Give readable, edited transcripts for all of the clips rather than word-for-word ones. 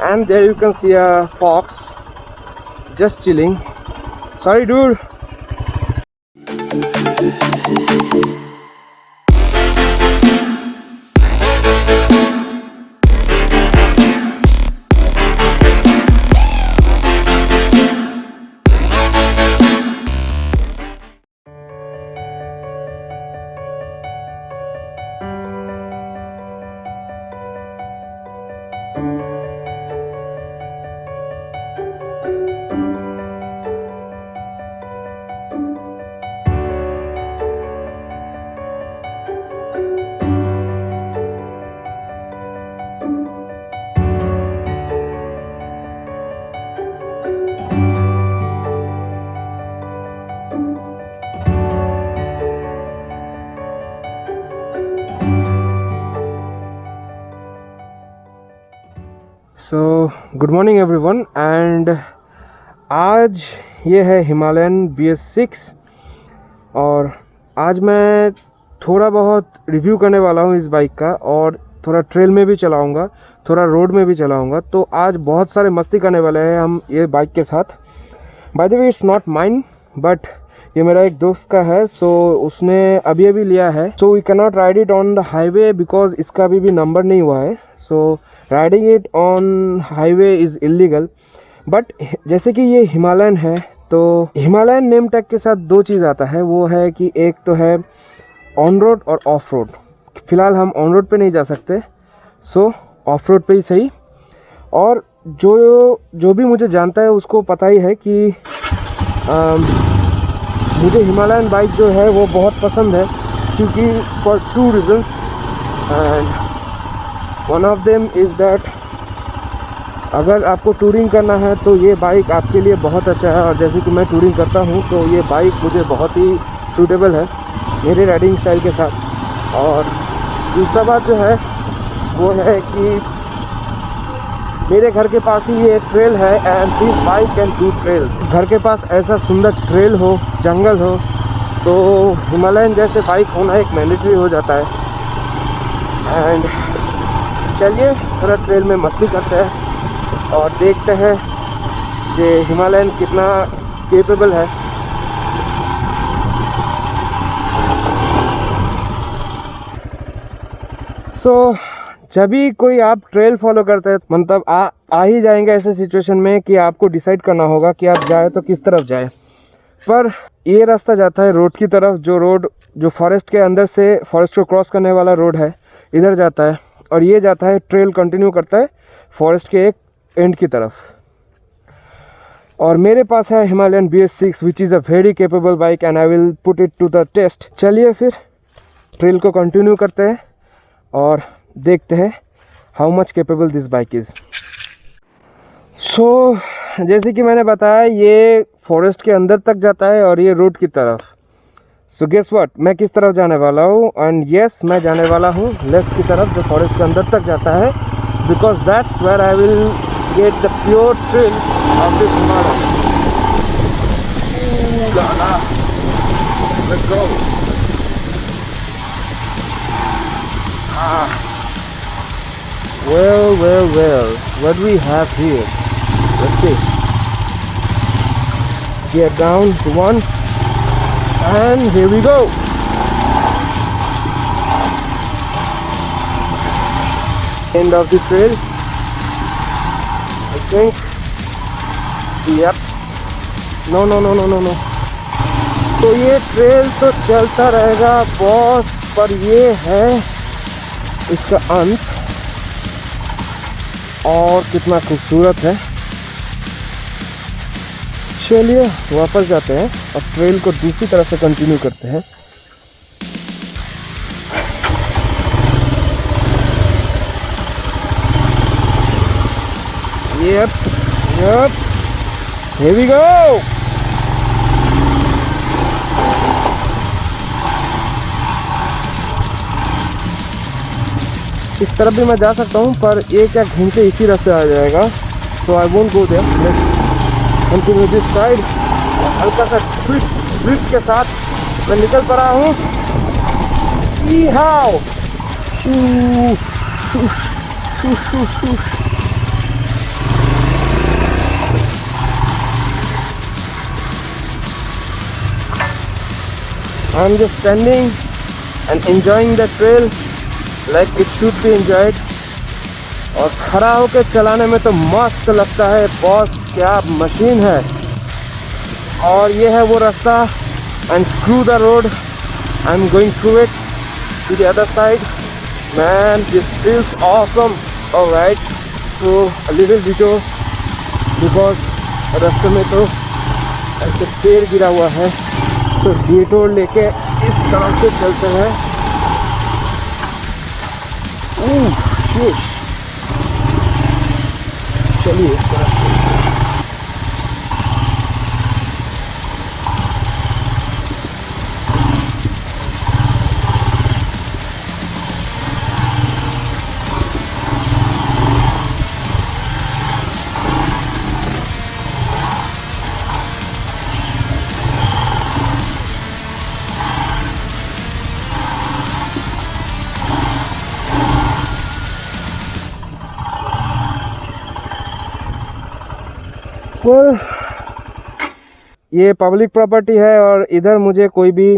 and there you can see a fox just chilling. Sorry dude. So good morning everyone and आज ये है Himalayan BS6 और आज मैं थोड़ा बहुत रिव्यू करने वाला हूँ इस बाइक का और थोड़ा ट्रेल में भी चलाऊँगा, थोड़ा रोड में भी चलाऊँगा। तो आज बहुत सारे मस्ती करने वाले हैं हम ये बाइक के साथ। Bye the way it's not mine but ये मेरा एक दोस्त का है, सो उसने अभी लिया है। So we can not ride it on the highway because इसका अभी भी नंबर नहीं हुआ है। So riding it on highway is illegal. But जैसे कि ये हिमालयन है तो हिमालयन नेम टैग के साथ दो चीज़ आता है, वो है कि एक तो है ऑन रोड और ऑफ रोड। फ़िलहाल हम ऑन रोड पे नहीं जा सकते, सो ऑफ रोड पे ही सही। और जो भी मुझे जानता है उसको पता ही है कि मुझे हिमालयन बाइक जो है वो बहुत पसंद है, क्योंकि for 2 reasons and one of them is that अगर आपको टूरिंग करना है तो ये बाइक आपके लिए बहुत अच्छा है। और जैसे कि मैं टूरिंग करता हूँ तो ये बाइक मुझे बहुत ही सूटेबल है मेरे राइडिंग स्टाइल के साथ। और दूसरा बात जो है वो है कि मेरे घर के पास ही ये ट्रेल है and this bike can do trails. घर के पास ऐसा सुंदर ट्रेल हो, जंगल हो, तो हिमालयन जैसे बाइक होना एक मैंडेटरी हो जाता है। एंड चलिए थोड़ा ट्रेल में मस्ती करते हैं और देखते हैं कि हिमालयन कितना केपेबल है। सो जब भी कोई आप ट्रेल फॉलो करते हैं मतलब आ ही जाएंगे ऐसे सिचुएशन में कि आपको डिसाइड करना होगा कि आप जाए तो किस तरफ जाए। पर ये रास्ता जाता है रोड की तरफ, जो फॉरेस्ट के अंदर से फॉरेस्ट को क्रॉस करने वाला रोड है इधर जाता है, और ये जाता है ट्रेल कंटिन्यू करता है फॉरेस्ट के एक एंड की तरफ। और मेरे पास है Himalayan BS6 which is a very capable bike and I will put it to the test. चलिए फिर ट्रेल को कंटिन्यू करते हैं और देखते हैं how much capable this bike is. So जैसे कि मैंने बताया ये फॉरेस्ट के अंदर तक जाता है और ये रोड की तरफ। सो गेस व्हाट, मैं किस तरफ जाने वाला हूँ? एंड यस, मैं जाने वाला हूँ लेफ्ट की तरफ जो फॉरेस्ट के अंदर तक जाता है, because that's where I will get the pure thrill of this Himalaya. Let's go. Well, what we have here? Let's see. Get down to 1 and here we go. End of the trail, I think. Yep. No. तो ये trail तो चलता रहेगा boss, पर ये है इसका अंत। और कितना खूबसूरत है। चलिए वापस जाते हैं और ट्रेल को दूसरी तरफ से कंटिन्यू करते हैं। Yep, here we go. इस तरफ भी मैं जा सकता हूँ, पर ये क्या घूम के इसी रास्ते आ जाएगा, so I won't go there. Let's continue this side. हल्का सा स्विफ्ट के साथ मैं निकल पड़ा हूँ। How, 1 I am just standing and enjoying the trail like it should be enjoyed. और खड़ा होकर चलाने में तो मस्त लगता है बॉस, क्या मशीन है। और ये है वो रास्ता and screw the road, I am going through it to the other side. Man this feels awesome. Alright, so a little detour because रास्ते में तो ऐसे पेड़ गिरा हुआ है, सो डिटोर लेके इस तरह से चलते हैं। शिट, चलिए इस तरह से। Well, ये पब्लिक प्रॉपर्टी है और इधर मुझे कोई भी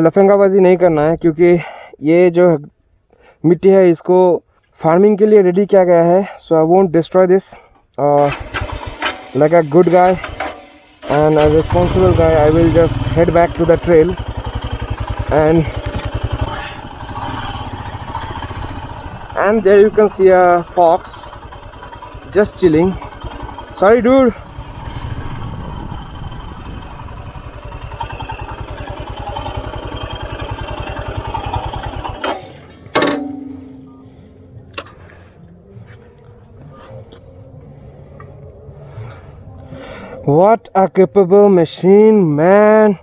लफंगाबाजी नहीं करना है, क्योंकि ये जो मिट्टी है इसको फार्मिंग के लिए रेडी किया गया है। So I won't destroy this. Like a good guy and a responsible guy I will just head back to the trail and there you can see a fox just chilling. Sorry dude. What a capable machine, man.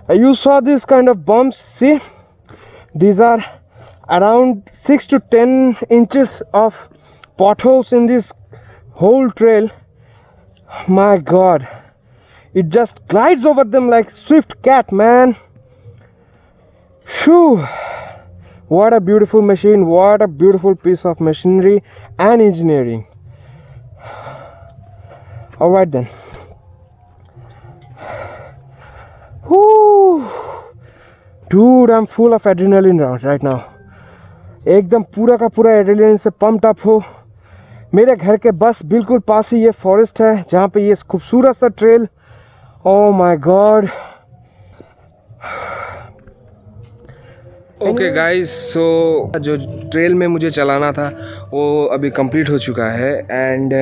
You saw this kind of bumps. See, these are around 6 to 10 inches of potholes in this whole trail. My god, it just glides over them like swift cat, man. Shoo. What a beautiful machine, what a beautiful piece of machinery and engineering. All right then. Whoo. Dude, I'm full of adrenaline right now. एकदम पूरा का पूरा adrenaline से pumped up हो। मेरे घर के बस बिल्कुल पास ही ये फॉरेस्ट है जहाँ पे ये खूबसूरत सा trail. Oh my god. Okay guys, so जो ट्रेल में मुझे चलाना था वो अभी कंप्लीट हो चुका है। एंड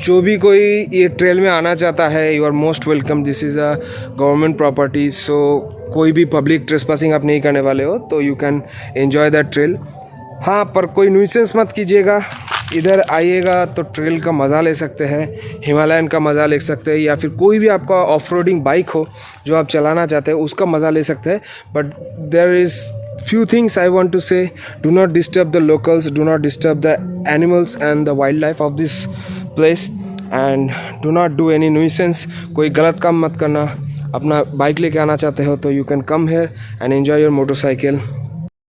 जो भी कोई ये ट्रेल में आना चाहता है, you are most welcome. This is a government property, so कोई भी पब्लिक ट्रेसपासिंग आप नहीं करने वाले हो, तो you can enjoy that trail. हाँ, पर कोई न्यूसेंस मत कीजिएगा। इधर आइएगा तो ट्रेल का मज़ा ले सकते हैं, हिमालयन का मज़ा ले सकते हैं, या फिर कोई भी आपका ऑफ रोडिंग बाइक हो जो आप चलाना चाहते हैं उसका मज़ा ले सकते हैं। But there is few things I want to say. Do not disturb the locals, do not disturb the animals and the wildlife of this place, and do not do any nuisance. कोई गलत काम मत करना। अपना bike लेके आना चाहते हो तो you can come here and enjoy your motorcycle.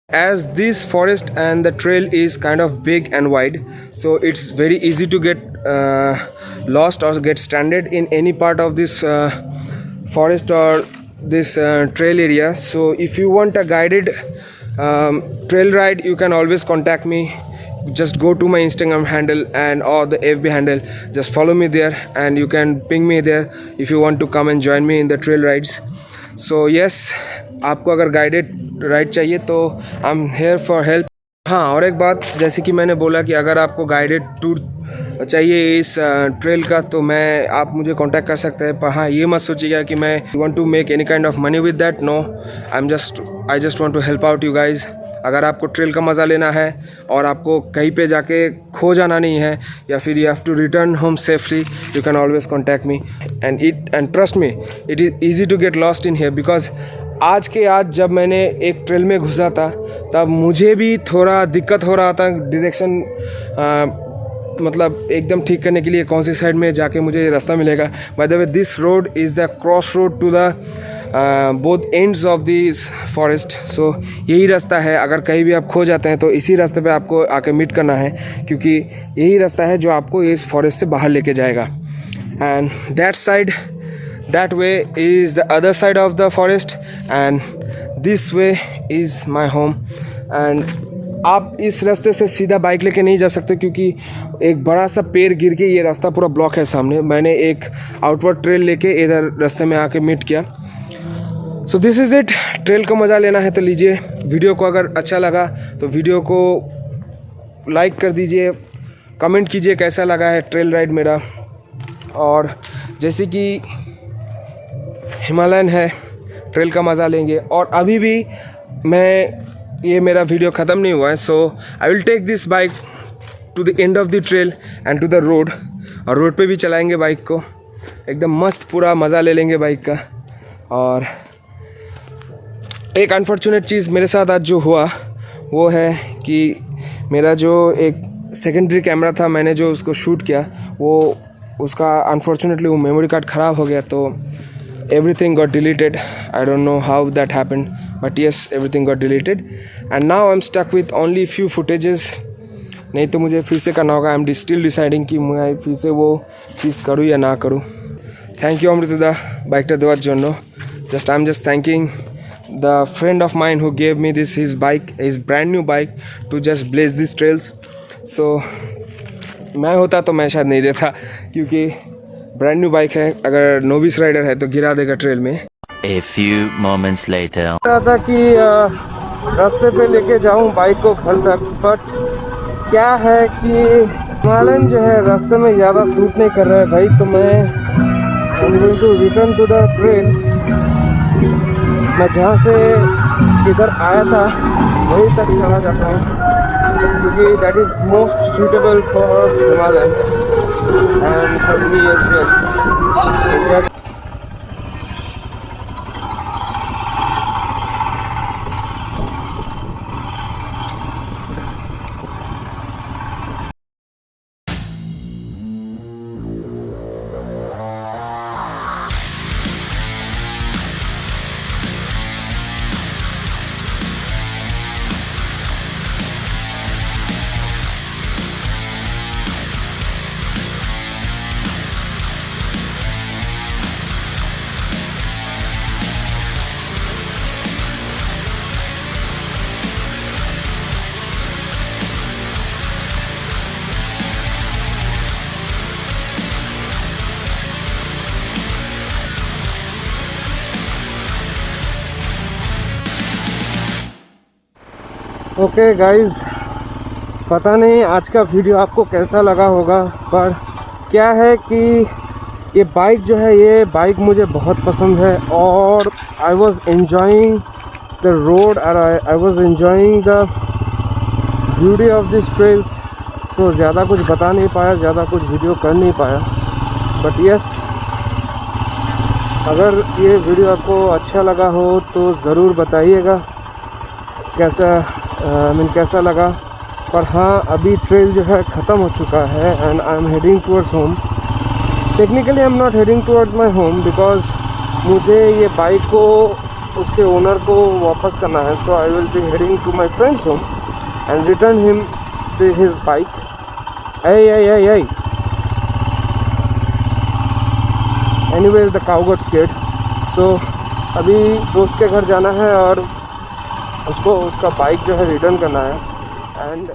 As this forest and the trail is kind of big and wide, so it's very easy to get lost or get stranded in any part of this forest or this trail area. So if you want a guided trail ride, you can always contact me. Just go to my Instagram handle and or the FB handle, just follow me there and you can ping me there if you want to come and join me in the trail rides. So yes, आपको अगर guided ride चाहिए तो I am here for help. हाँ, और एक बात, जैसे कि मैंने बोला कि अगर आपको गाइडेड टूर चाहिए इस ट्रेल का तो आप मुझे कांटेक्ट कर सकते हैं। पर हाँ, ये मत सोचिएगा कि मैं want to make any kind of money with that. No, I just want to help out you guys. अगर आपको ट्रेल का मज़ा लेना है और आपको कहीं पे जाके खो जाना नहीं है, या फिर you have to return home safely, you can always contact me and trust me, it is easy to get lost in here. Because आज जब मैंने एक ट्रेल में घुसा था तब मुझे भी थोड़ा दिक्कत हो रहा था डायरेक्शन, मतलब एकदम ठीक करने के लिए कौन सी साइड में जाके मुझे रास्ता मिलेगा। By the way, this road is the cross road to the both ends of this forest. So यही रास्ता है, अगर कहीं भी आप खो जाते हैं तो इसी रास्ते पे आपको आके मीट करना है, क्योंकि यही रास्ता है जो आपको इस फॉरेस्ट से बाहर लेके जाएगा। And that side that way is the other side of the forest and this way is my home. And आप इस रास्ते से सीधा बाइक लेके नहीं जा सकते क्योंकि एक बड़ा सा पेड़ गिर के ये रास्ता पूरा ब्लॉक है सामने. मैंने एक आउटवर्ड ट्रेल लेके इधर रास्ते में आके मीट किया. So this is it. Trail का मज़ा लेना है तो लीजिए. वीडियो को अगर अच्छा लगा तो वीडियो को लाइक कर दीजिए, कमेंट कीजिए कैसा लगा है ट्रेल राइड मेरा. और जैसे कि हिमालयन है, ट्रेल का मज़ा लेंगे. और अभी भी ये मेरा वीडियो ख़त्म नहीं हुआ है. So I will take this bike to the end of the trail and to the road. और रोड पे भी चलाएंगे बाइक को, एकदम मस्त पूरा मज़ा ले लेंगे बाइक का. और एक अनफॉर्चुनेट चीज़ मेरे साथ आज जो हुआ वो है कि मेरा जो एक सेकेंडरी कैमरा था, मैंने जो उसको शूट किया वो उसका अनफॉर्चुनेटली वो मेमोरी कार्ड ख़राब हो गया. तो everything got deleted. I don't know how that happened, but yes, everything got deleted and now I'm stuck with only few footages. नहीं तो मुझे फिर से करना होगा. I'm still deciding कि मैं फिर से वो चीज़ करूँ या ना करूँ. Thank you अमृतदा बाइकটা দেওয়ার জন্য. I'm just thanking the friend of mine who gave me his bike, his brand new bike to just blaze these trails. So मैं होता तो मैं शायद नहीं देता क्योंकि ब्रांड न्यू बाइक है. अगर नोविस राइडर है तो गिरा देगा ट्रेल में. A few moments later. रहा था कि रास्ते पे लेके जाऊं बाइक को घर तक, बट क्या है कि हिमालयन जो है रास्ते में ज़्यादा सूट नहीं कर रहा है भाई. तो मैं going to return to the trail. मैं जहाँ से इधर आया था वहीं तक चला जाता हूँ क्योंकि that is most suitable for Himalayan and for me as well. Okay guys, पता नहीं आज का वीडियो आपको कैसा लगा होगा, पर क्या है कि ये बाइक जो है ये बाइक मुझे बहुत पसंद है. और I was enjoying the road और I was enjoying the beauty of this trails. So ज़्यादा कुछ बता नहीं पाया, ज़्यादा कुछ वीडियो कर नहीं पाया, बट यस, अगर ये वीडियो आपको अच्छा लगा हो तो ज़रूर बताइएगा कैसा लगा. पर हाँ, अभी ट्रेल जो है ख़त्म हो चुका है and I am heading towards home. Technically I am not heading towards my home because मुझे ये बाइक को उसके ओनर को वापस करना है. So I will be heading to my friends home and return him his bike. Anyways the cow got scared. So अभी दोस्त के घर जाना है और उसको उसका बाइक जो है रिटर्न करना है. एंड